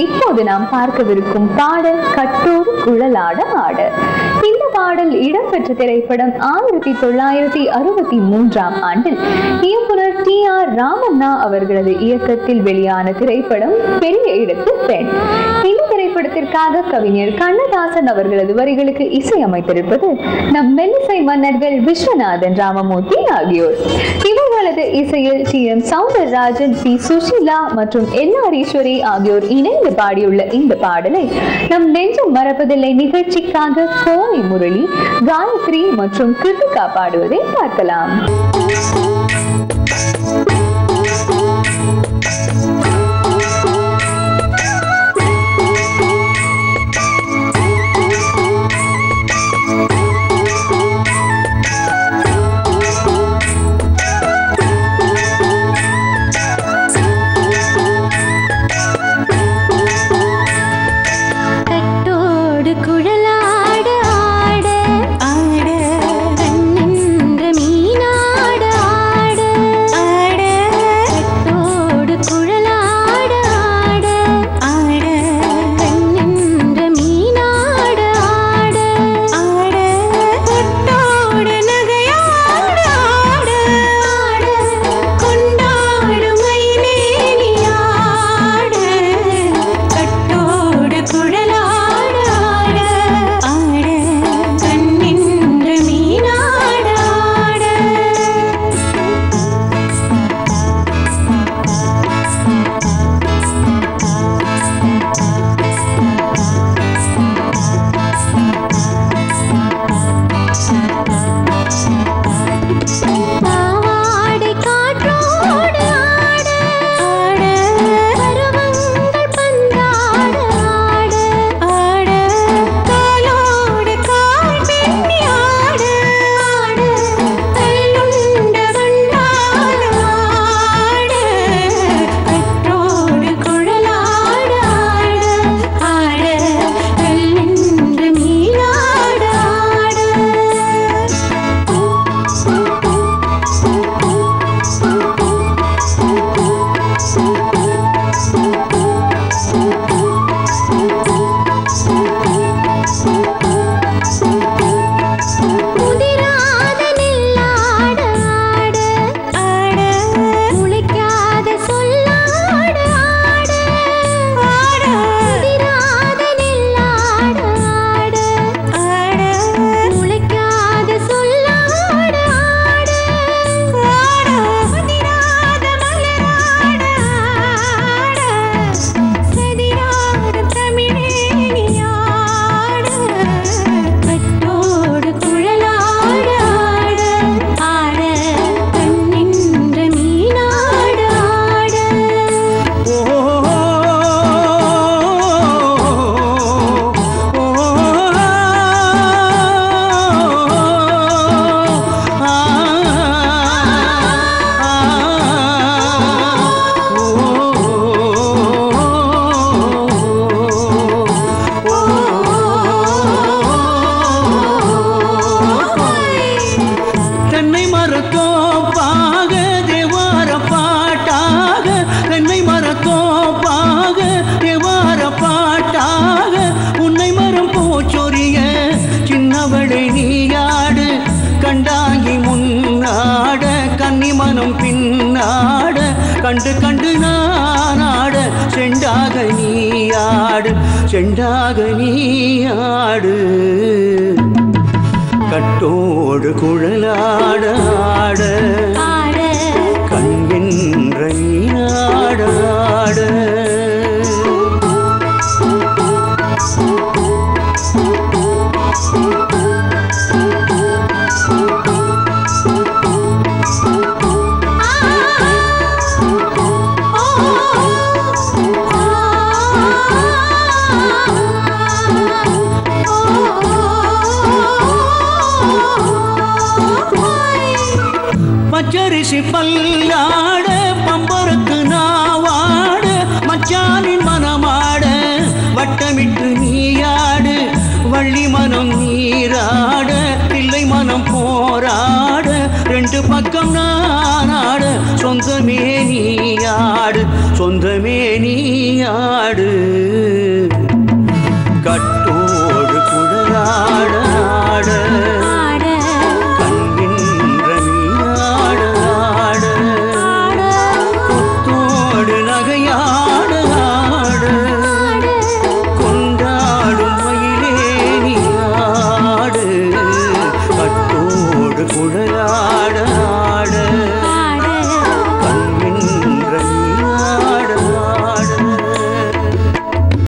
இப்போது நாம் பார்க்கவிருக்கும் பாடல் கட்டோடு குழலாட ஆட. இந்த பாடல் இடம்பெற்ற திரைப்படம் 1963 ஆண்டில் இயக்குனர் T.R. ராமண்ணா அவர்களது இயக்கத்தில் வெளியான திரைப்படம் பெரிய இடத்து பெண். இந்த திரைப்படத்திற்காக கவிஞர் கண்ணதாசன் அவர்களது வரிகளுக்கு இசையமைத்திருப்பது நம் மெல்லிசை மன்னர்கள் விஸ்வநாதன் ராமமூர்த்தி ஆகியோர். இவர்களது இசையில் T.M. சௌந்தரராஜன், P. சுஷீலா மற்றும் L.R. ஈஸ்வரி ஆகியோர் இணைந்து பாடியுள்ள இந்த பாடலை நம் நெஞ்சம் மறப்பதில்லை நிகழ்ச்சிக்காக கோவை முரளி, காயத்ரி மற்றும் கிருத்திகா பாடுவதை பார்க்கலாம். கண்டு கண்டு நானாட செண்டாக நீயாடு செண்டாக நீயாடு கட்டோடு குழலாட ஆட கண் என்ற நீனாடாட பச்சரிசி பல்லாட பம்பருக்கு நாவாட மச்சானின் மனமாட வட்டமிட்டு நீயாடு வள்ளி மனம் நீராட பிள்ளை மனம் போராட ரெண்டு பக்கம் நானாட சொந்தமே நீயாடு சொந்தமே நீயாடு வந்தாள்.